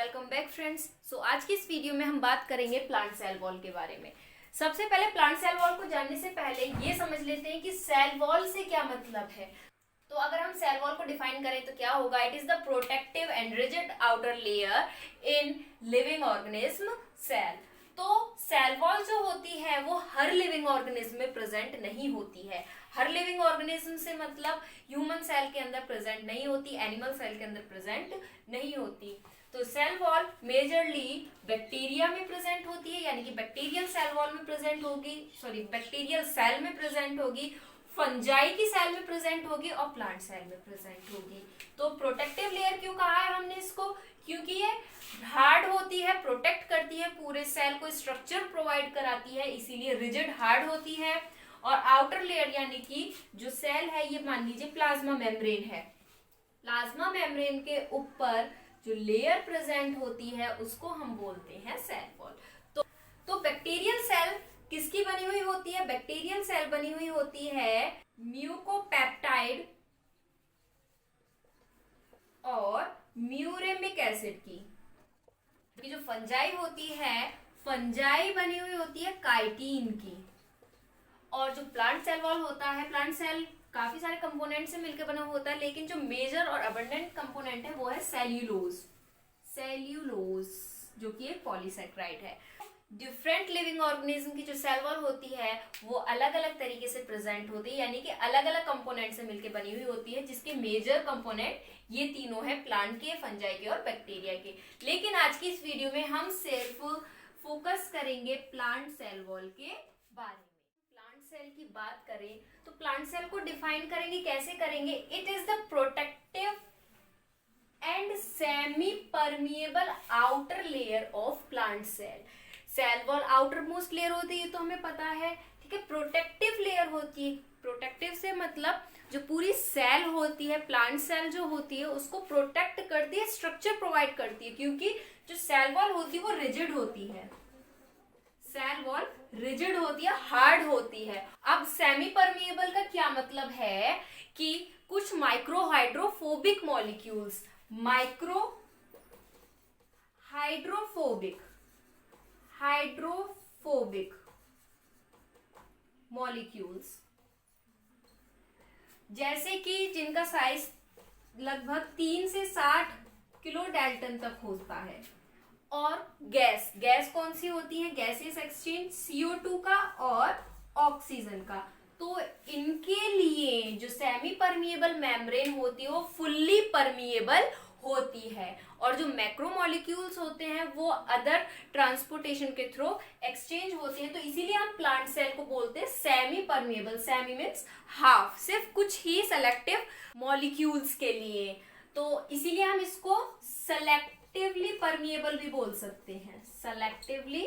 Welcome back friends. आज की इस वीडियो में हम बात करेंगे प्लांट सेल वॉल के बारे में। सबसे पहले प्लांट सेल वॉल को जानने से पहले ये समझ लेते हैं कि सेल वॉल से क्या मतलब है। तो अगर हम सेल वॉल को डिफाइन करें तो क्या होगा, it is the protective and rigid outer layer in living organism cell. तो सेल वॉल जो होती है वो हर लिविंग ऑर्गेनिज्म में प्रेजेंट नहीं होती है। हर लिविंग ऑर्गेनिज्म से मतलब ह्यूमन सेल के अंदर प्रेजेंट नहीं होती, एनिमल सेल के अंदर प्रेजेंट नहीं होती। तो सेल वॉल मेजरली बैक्टीरिया में प्रेजेंट होती है, यानी कि बैक्टीरियल सेल वॉल में प्रेजेंट होगी, बैक्टीरियल सेल में प्रेजेंट होगी, फंजाई की सेल में प्रेजेंट होगी और प्लांट सेल में प्रेजेंट होगी। तो प्रोटेक्टिव लेयर क्यों कहा है हमने इसको, क्योंकि ये हार्ड होती है, प्रोटेक्ट करती है, पूरे सेल को स्ट्रक्चर प्रोवाइड कराती है, इसीलिए रिजिड हार्ड होती है। और आउटर लेयर यानी कि जो सेल है, ये मान लीजिए प्लाज्मा मेम्ब्रेन है, प्लाज्मा मेम्ब्रेन के ऊपर जो लेयर प्रेजेंट होती है उसको हम बोलते हैं सेल वॉल। तो बैक्टीरियल सेल किसकी बनी हुई होती है? बैक्टीरियल सेल बनी हुई होती है म्यूकोपेप्टाइड और म्यूरेमिक एसिड की। जो फंजाई होती है, फंजाई बनी हुई होती है काइटिन की। और जो प्लांट सेल वॉल होता है, प्लांट सेल काफी सारे कंपोनेंट से मिलकर बना होता है, लेकिन जो मेजर और अबंडेंट कंपोनेंट है वो है सेल्यूलोज। सेल्यूलोज जो कि एक पॉलीसेक्राइड है। डिफरेंट लिविंग ऑर्गेनिज्म की जो सेल वॉल होती है वो अलग अलग तरीके से प्रेजेंट होती है, यानी कि अलग अलग कंपोनेंट से मिलकर बनी हुई होती है, जिसके मेजर कंपोनेंट ये तीनों है, प्लांट के, फंजाई के और बैक्टीरिया के। लेकिन आज की इस वीडियो में हम सिर्फ फोकस करेंगे प्लांट सेल वॉल के बारे में। प्लांट सेल की बात करें तो प्लांट सेल को डिफाइन करेंगे, कैसे करेंगे? It is the protective and semi permeable outer layer of plant cell. Cell wall outermost layer होती है तो हमें पता है, ठीक है। प्रोटेक्टिव लेयर होती है, प्रोटेक्टिव से मतलब जो पूरी सेल होती है, प्लांट सेल जो होती है उसको प्रोटेक्ट करती है, स्ट्रक्चर प्रोवाइड करती है, क्योंकि जो सेल वॉल होती है वो रिजिड होती है। सेल वॉल रिजिड होती है, हार्ड होती है। अब सेमी परमिएबल का क्या मतलब है कि कुछ micro hydrophobic molecules, micro hydrophobic molecules, जैसे कि जिनका साइज लगभग 3 से 60 किलो डाल्टन तक होता है। और गैस कौन सी होती है? गैसेस एक्सचेंज CO2 का और ऑक्सीजन का। तो इनके लिए जो सेमी परमिएबल मेम्ब्रेन होती है वो फुल्ली परमिएबल होती है, और जो मैक्रोमोलिक्यूल्स होते हैं वो अदर ट्रांसपोर्टेशन के थ्रू एक्सचेंज होते हैं। तो इसीलिए हम प्लांट सेल को बोलते हैं semi permeable. Semi means half, सिर्फ कुछ ही सेलेक्टिव मॉलिक्यूल्स के लिए। तो इसीलिए हम इसको सेलेक्टिवली परमिएबल भी बोल सकते हैं, सेलेक्टिवली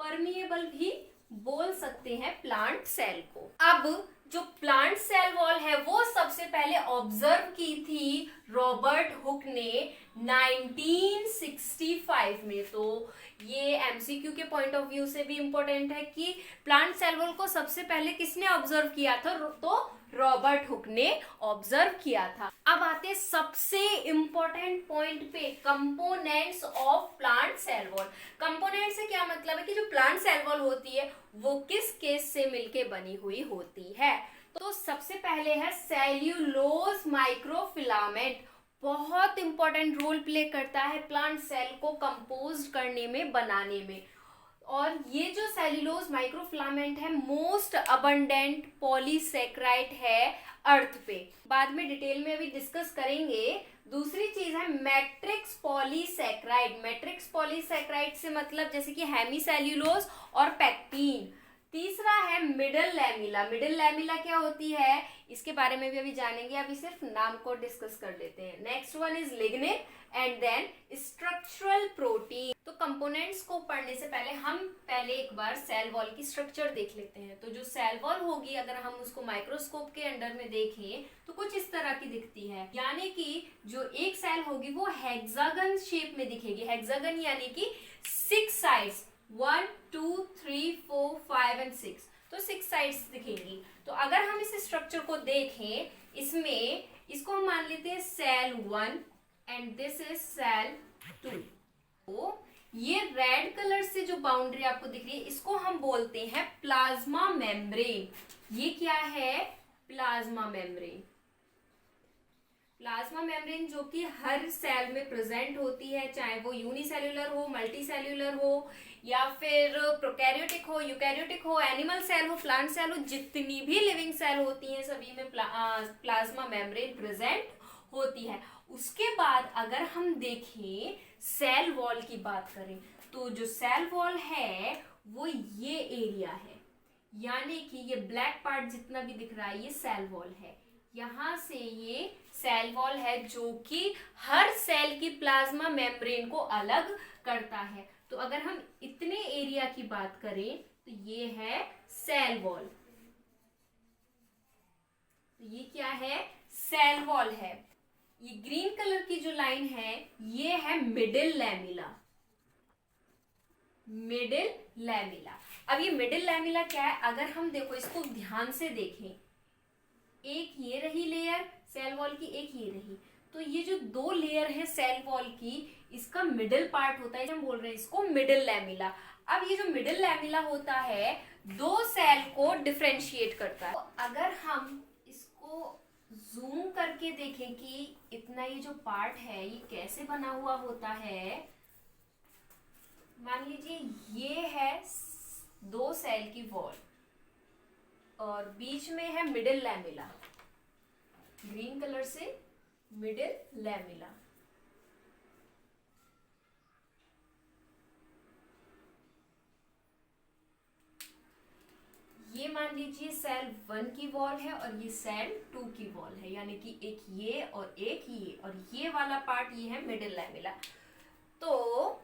परमिएबल भी बोल सकते हैं प्लांट सेल को। अब जो प्लांट सेल वॉल है वो सबसे पहले ऑब्जर्व की थी रॉबर्ट हुक ने 1965 में। तो ये एमसीक्यू के पॉइंट ऑफ व्यू से भी इंपॉर्टेंट है कि प्लांट सेल वॉल को सबसे पहले किसने ऑब्जर्व किया था? तो रॉबर्ट हुक ने ऑब्जर्व किया था। अब आते हैं सबसे इंपॉर्टेंट पॉइंट पे, components of plant cell wall. Component से क्या मतलब है कि जो प्लांट सेल वॉल होती है वो किस केस से मिलके बनी हुई होती है? तो सबसे पहले है सेल्यूलोज माइक्रोफिलामेंट। बहुत इंपॉर्टेंट रोल प्ले करता है प्लांट सेल को कंपोज करने में, बनाने में। और ये जो सेल्यूलोज माइक्रोफिलामेंट है मोस्ट अबंडेंट पॉलीसेक्राइड है अर्थ पे। बाद में डिटेल में अभी डिस्कस करेंगे। दूसरी चीज है मैट्रिक्स पॉलीसेक्राइड। मैट्रिक्स पॉलीसेक्राइड से मतलब जैसे कि हेमीसेल्यूलोज और पेक्टिन। तीसरा है मिडल लैमिला। मिडल लैमिला क्या होती है इसके बारे में भी अभी जानेंगे, अभी सिर्फ नाम को डिस्कस कर लेते हैं। Next one is lignin and then structural protein. तो कंपोनेंट्स को पढ़ने से पहले हम एक बार सेल वॉल की स्ट्रक्चर देख लेते हैं। तो जो सेल वॉल होगी अगर हम उसको माइक्रोस्कोप के अंडर में देखें तो कुछ इस तरह की दिखती है, यानी कि जो एक सेल होगी वो हेक्सागन शेप में दिखेगी। हेक्सागन यानी कि 6 साइड्स, 1 2 3 4 5 एंड 6, तो 6 साइड्स दिखेंगी। तो अगर हम इस स्ट्रक्चर को देखें, इसमें इसको हम मान लेते हैं cell 1 and this is cell 2। Boundary आपको दिख रही है, इसको हम बोलते हैं प्लाज्मा मेम्ब्रेन। ये क्या है? Plasma membrane. प्लाज्मा मेम्ब्रेन जो कि हर सेल में प्रेजेंट होती है, चाहे वो यूनिसेल्यूलर हो, मल्टीसेल्यूलर हो, या फिर प्रोकैरियोटिक हो, यूकैरियोटिक हो, एनिमल सेल हो, प्लांट सेल हो, जितनी भी लिविंग सेल होती हैं सभी में प्लाज्मा मेम्ब्रेन प्रेजेंट होती है। उसके बाद अगर हम देखें सेल वॉल की बात करें, तो जो सेल वॉल है वो ये एरिया है, यानी कि ये ब्लैक पार्ट जितना भी दिख रहा है ये सेल वॉल है। यहां से ये सेल वॉल है जो कि हर सेल की प्लाज्मा मेम्ब्रेन को अलग करता है। तो अगर हम इतने एरिया की बात करें तो ये है सेल वॉल। तो ये क्या है? सेल वॉल है। ये ग्रीन कलर की जो लाइन है ये है मिडिल लैमिला। Middle lamella. अब ये मिडिल लैमिला क्या है? अगर हम देखो इसको ध्यान से देखें, एक ये रही लेयर सेल वॉल की, एक ये रही, तो ये जो दो लेयर है सेल वॉल की, इसका मिडिल पार्ट होता है, हम बोल रहे हैं इसको मिडिल लैमिला। अब ये जो मिडिल लैमिला होता है दो सेल को डिफरेंशिएट करता है। तो अगर हम इसको जूम करके देखें कि इतना ये जो पार्ट है ये कैसे बना हुआ होता है, मान लीजिए ये है दो सेल की वॉल और बीच में है मिडिल लैमिला, ग्रीन कलर से मिडिल लैमिला। ये मान लीजिए सेल 1 की वॉल है और ये सेल 2 की वॉल है, यानी कि एक ये और एक ये, और ये वाला पार्ट ये है मिडिल लैमिला। तो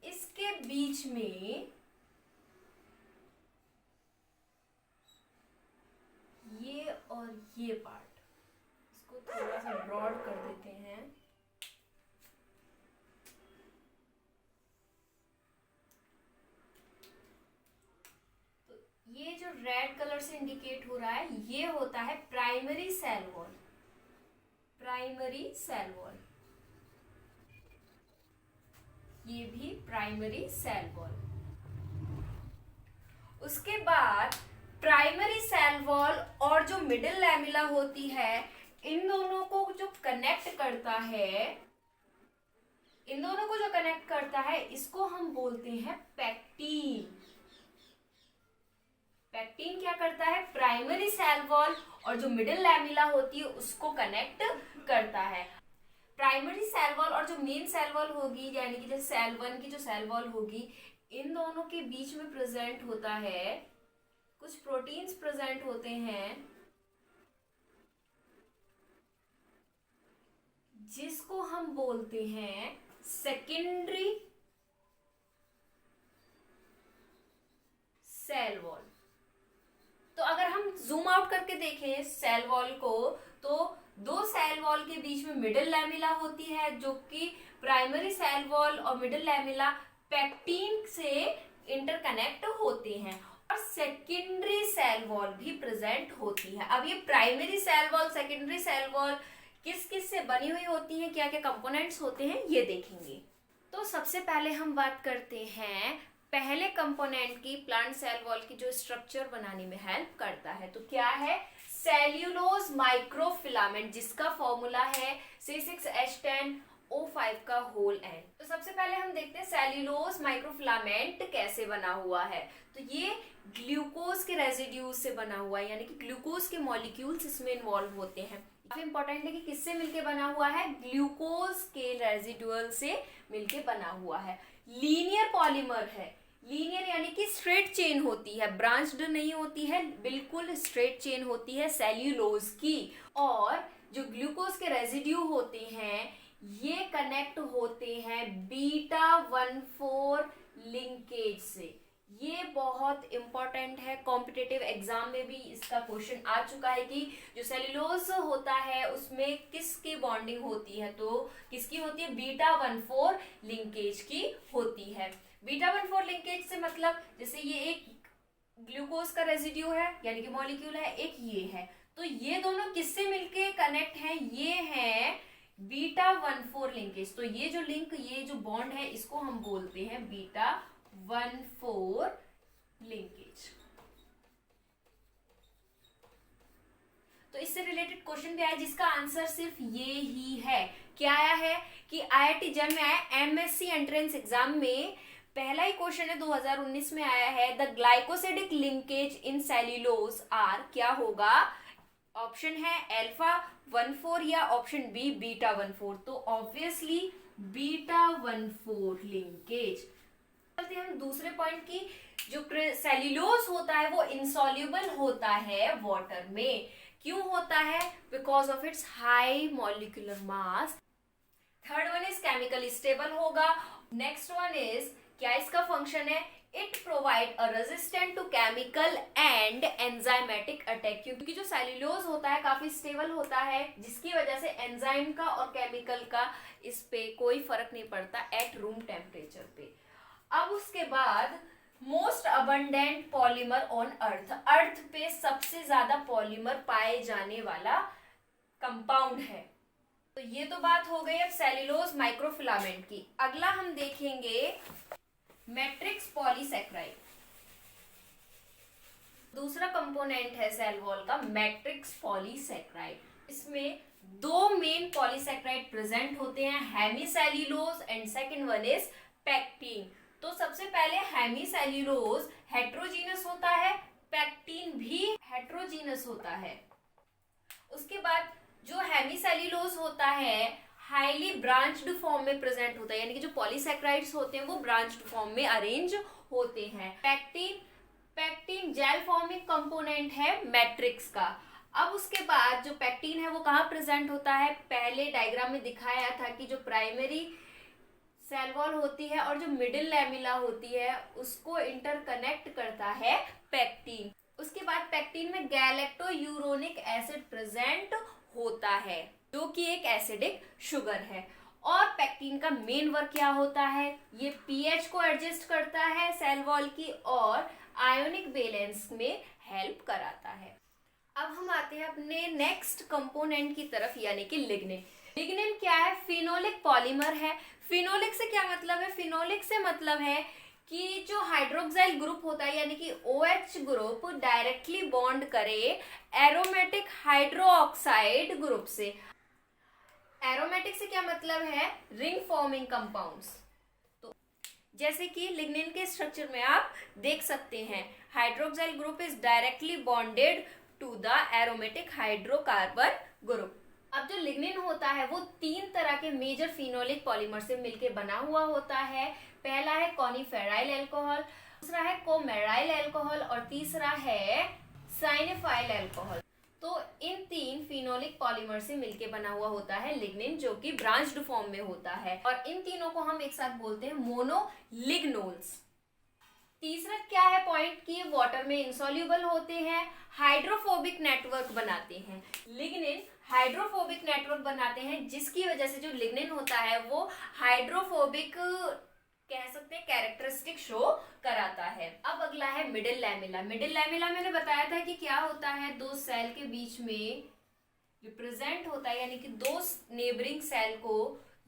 इसके बीच में ये और ये पार्ट, इसको थोड़ा सा ब्रॉड कर देते हैं। तो ये जो रेड कलर से इंडिकेट हो रहा है ये होता है primary cell wall. Primary cell wall, ये भी प्राइमरी सेल वॉल। उसके बाद प्राइमरी सेल वॉल और जो मिडिल लैमिला होती है, इन दोनों को जो कनेक्ट करता है, इन दोनों को जो कनेक्ट करता है इसको हम बोलते हैं पैक्टीन। पैक्टीन क्या करता है? प्राइमरी सेल वॉल और जो मिडिल लैमिला होती है उसको कनेक्ट करता है। प्राइमरी सेल वॉल और जो मेन सेल वॉल होगी, यानी कि जैसे सेल 1 की जो सेल वॉल होगी, इन दोनों के बीच में प्रेजेंट होता है कुछ प्रोटीन्स प्रेजेंट होते हैं जिसको हम बोलते हैं सेकेंडरी सेल वॉल। तो अगर हम जूम आउट करके देखें सेल वॉल को, तो दो सेल वॉल के बीच में मिडिल लैमिला होती है जो कि प्राइमरी सेल वॉल और मिडिल लैमिला पैक्टीन से इंटरकनेक्ट होते हैं, और सेकेंडरी सेल वॉल भी प्रेजेंट होती है। अब ये primary cell wall, secondary cell wall किस किस से बनी हुई होती है, क्या क्या कंपोनेंट्स होते हैं, ये देखेंगे। तो सबसे पहले हम बात करते हैं पहले कंपोनेंट की, प्लांट सेल वॉल की जो स्ट्रक्चर बनाने में हेल्प करता है। तो क्या है? सेल्यूलोज माइक्रोफिलामेंट, जिसका फॉर्मूला है C6H10O5 का होल एन। तो सबसे पहले हम देखते हैं सेल्यूलोज माइक्रोफिलामेंट कैसे बना हुआ है। तो ये ग्लूकोज के रेजिड्यूज से बना हुआ है, यानी कि ग्लूकोज के मॉलिक्यूल्स इसमें इन्वॉल्व होते हैं। काफी इंपॉर्टेंट है कि किससे मिलके बना हुआ है? ग्लूकोज के रेजिडुअल से मिलके बना हुआ है। लीनियर पॉलीमर है, लीनियर यानी कि स्ट्रेट चेन होती है, ब्रांच्ड नहीं होती है, बिल्कुल स्ट्रेट चेन होती है सेल्यूलोज की। और जो ग्लूकोज के रेजिड्यू होते हैं ये कनेक्ट होते हैं β14 लिंकेज से। ये बहुत इंपॉर्टेंट है, कॉम्पिटिटिव एग्जाम में भी इसका क्वेश्चन आ चुका है कि जो सेल्यूलोज होता है उसमें किसकी बॉन्डिंग होती है, तो किसकी होती है? β14 लिंकेज की होती है। β14 लिंकेज से मतलब जैसे ये एक ग्लूकोज का रेजिड्यू है यानी कि मॉलिक्यूल है, एक ये है, तो ये दोनों किससे मिलके कनेक्ट हैं? ये है β14 लिंकेज। तो ये जो लिंक, ये जो बॉन्ड है इसको हम बोलते हैं β14 1,4 लिंकेज। तो इससे रिलेटेड क्वेश्चन भी आया जिसका आंसर सिर्फ ये ही है। क्या आया है कि IIT जैम में आया, MSc एंट्रेंस एग्जाम में पहला ही क्वेश्चन है, 2019 में आया है, the glycosidic linkage in cellulose are, क्या होगा? ऑप्शन है अल्फा 1,4 या ऑप्शन बी बीटा 1,4। तो ऑब्वियसली बीटा 1,4 लिंकेज। चलते हम दूसरे पॉइंट की, जो सेल्यूलोज होता है वो इनसॉल्युबल होता है वाटर में। क्यों होता है? Because of its high molecular mass. Third one is chemically stable होगा। नेक्स्ट वन इज, क्या इसका फंक्शन है? It provide a resistant to chemical and enzymatic attack. क्योंकि जो सेल्यूलोज होता है काफी स्टेबल होता है, जिसकी वजह से एंजाइम का और केमिकल का इस पे कोई फर्क नहीं पड़ता एट रूम टेम्परेचर पे। अब उसके बाद most abundant polymer on earth, earth पे सबसे ज्यादा पॉलीमर पाए जाने वाला कंपाउंड है। तो ये तो बात हो गई अब सेल्यूलोज माइक्रोफिलामेंट की। अगला हम देखेंगे मैट्रिक्स पॉलीसैकेराइड। दूसरा कंपोनेंट है सेल वॉल का मैट्रिक्स पॉलीसैकेराइड। इसमें दो मेन पॉलीसैकेराइड प्रेजेंट होते हैं, hemicellulose and second one is pectin. तो सबसे पहले हेमीसेल्यूलोज हेट्रोजीनस होता है, पेक्टिन भी हेट्रोजीनस होता है। उसके बाद जो हेमीसेल्यूलोज होता है हाईली ब्रांच्ड फॉर्म में प्रेजेंट होता है, यानी कि जो पॉलीसैकेराइड्स होते हैं वो ब्रांच्ड फॉर्म में अरेंज होते हैं। पेक्टिन जेल फॉर्मिंग कंपोनेंट है मैट्रिक्स का। अब उसके बाद जो पेक्टिन है वो कहाँ प्रेजेंट होता है? पहले डायग्राम में दिखाया था कि जो प्राइमरी सेल वॉल होती है और जो मिडिल लैमिला होती है उसको इंटरकनेक्ट करता है पेक्टिन। उसके बाद पेक्टिन में गैलेक्टोयूरोनिक एसिड प्रेजेंट होता है जो कि एक एसिडिक शुगर है। और पेक्टिन का मेन वर्क क्या होता है? ये पीएच को एडजस्ट करता है सेल वॉल की और आयोनिक बैलेंस में हेल्प कराता है। अब हम आते हैं अपने नेक्स्ट कंपोनेंट की तरफ, यानी कि लिग्निन। लिग्निन क्या है? फिनोलिक पॉलीमर है। फिनोलिक से क्या मतलब है? फिनोलिक से मतलब है कि जो हाइड्रोक्साइल ग्रुप होता है यानी कि OH ग्रुप डायरेक्टली बॉन्ड करे एरोमेटिक हाइड्रोक्साइड ग्रुप से। एरोमेटिक से क्या मतलब है? Ring forming compounds. तो जैसे कि लिग्निन के स्ट्रक्चर में आप देख सकते हैं, hydroxyl group is directly bonded to the aromatic hydrocarbon group. अब जो लिग्निन होता है वो तीन तरह के मेजर फिनोलिक पॉलीमर से मिलकर बना हुआ होता है। पहला है कॉनिफेराइल अल्कोहल, दूसरा है कोमेराइल अल्कोहल और तीसरा है साइनेफाइल अल्कोहल। तो इन तीन फिनोलिक पॉलीमर से मिलकर बना हुआ होता है लिग्निन, जो कि ब्रांच्ड फॉर्म में होता है और इन तीनों को हम एक साथ बोलते हैं मोनोलिग्नोल्स। तीसरा क्या है पॉइंट कि वाटर में इंसॉल्युबल होते हैं, हाइड्रोफोबिक नेटवर्क बनाते हैं। लिग्निन हाइड्रोफोबिक नेटवर्क बनाते हैं जिसकी वजह से जो लिग्निन होता है वो हाइड्रोफोबिक कह सकते हैं कैरेक्टरिस्टिक शो कराता है। अब अगला है मिडिल लैमिला। मिडिल लैमिला मैंने बताया था कि क्या होता है, दो सेल के बीच में रिप्रेजेंट होता है, यानी कि दो नेबरिंग सेल को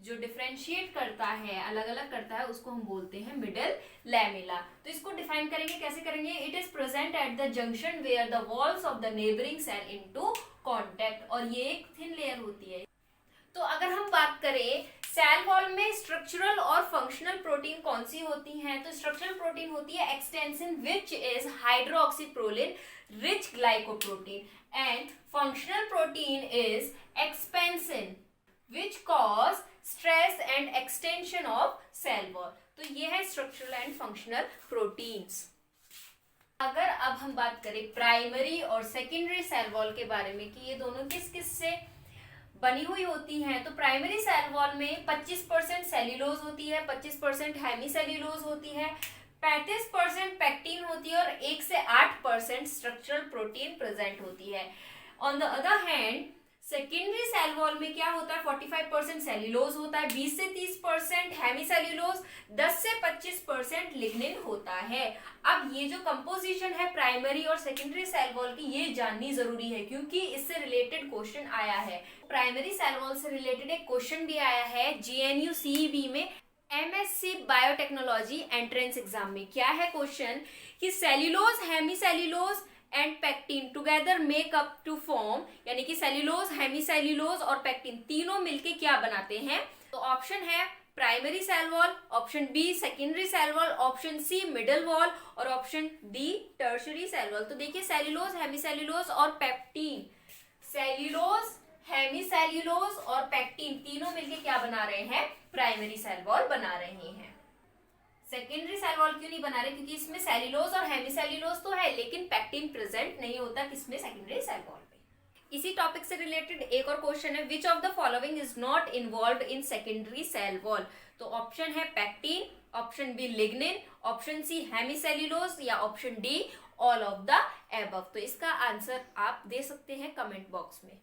जो डिफरेंशिएट करता है, अलग अलग करता है, उसको हम बोलते हैं मिडिल लैमिला। तो इसको डिफाइन करेंगे, कैसे करेंगे? It is present at the junction where the walls of the neighbouring cell into contact, और ये एक थिन लेयर होती है। तो अगर हम बात करें सेल वॉल में स्ट्रक्चरल और फंक्शनल प्रोटीन कौन सी होती हैं, तो स्ट्रक्चरल प्रोटीन होती है extensin which is hydroxyproline rich glycoprotein, and functional protein is expansin which cause stress and extension of cell wall. तो ये है स्ट्रक्चरल एंड फंक्शनल प्रोटीन्स। अगर अब हम बात करें प्राइमरी और सेकेंडरी सेल वॉल के बारे में कि ये दोनों किस किस से बनी हुई होती हैं, तो प्राइमरी सेल वॉल में 25% सेल्यूलोज होती है, 25% हेमीसेल्यूलोज होती है, 35% पेक्टिन होती है और 1 से 8% स्ट्रक्चरल प्रोटीन प्रेजेंट होती है। On the other hand secondary cell wall में क्या होता है, 45% सेल्यूलोज होता है, 20 से 30% हेमीसेल्यूलोज, 10 से 25% लिग्निन होता है। अब ये जो कंपोजिशन है प्राइमरी और सेकेंडरी सेल वॉल की, ये जाननी जरूरी है क्योंकि इससे रिलेटेड क्वेश्चन आया है। प्राइमरी सेल वॉल से रिलेटेड एक क्वेश्चन भी आया है JNU CEB में, एमएससी बायोटेक्नोलॉजी एंट्रेंस एग्जाम में क्या है क्वेश्चन कि cellulose, hemicellulose and pectin together make up to form, यानी कि सेल्यूलोज, हेमीसेल्यूलोज और पेक्टिन तीनों मिलके क्या बनाते हैं। तो ऑप्शन है primary cell wall, option B secondary cell wall, option C middle wall और option D tertiary cell wall. तो देखिए सेल्यूलोज, हेमीसेल्यूलोज और पेक्टिन, सेल्यूलोज, हेमीसेल्यूलोज और पेक्टिन तीनों मिलके क्या बना रहे हैं, प्राइमरी सेल वॉल बना रहे हैं। सेकेंडरी सेल वॉल क्यों नहीं बना रहे, क्योंकि इसमें सेल्यूलोज और हेमीसेल्यूलोज तो है लेकिन पेक्टिन प्रेजेंट नहीं होता किसमें, सेकेंडरी सेल वॉल पे। इसी टॉपिक से रिलेटेड एक और क्वेश्चन है, which of the following is not involve in secondary cell wall. तो ऑप्शन है pectin, option B lignin, option C hemicellulose या option D all of the above. तो इसका आंसर आप दे सकते हैं कमेंट बॉक्स में।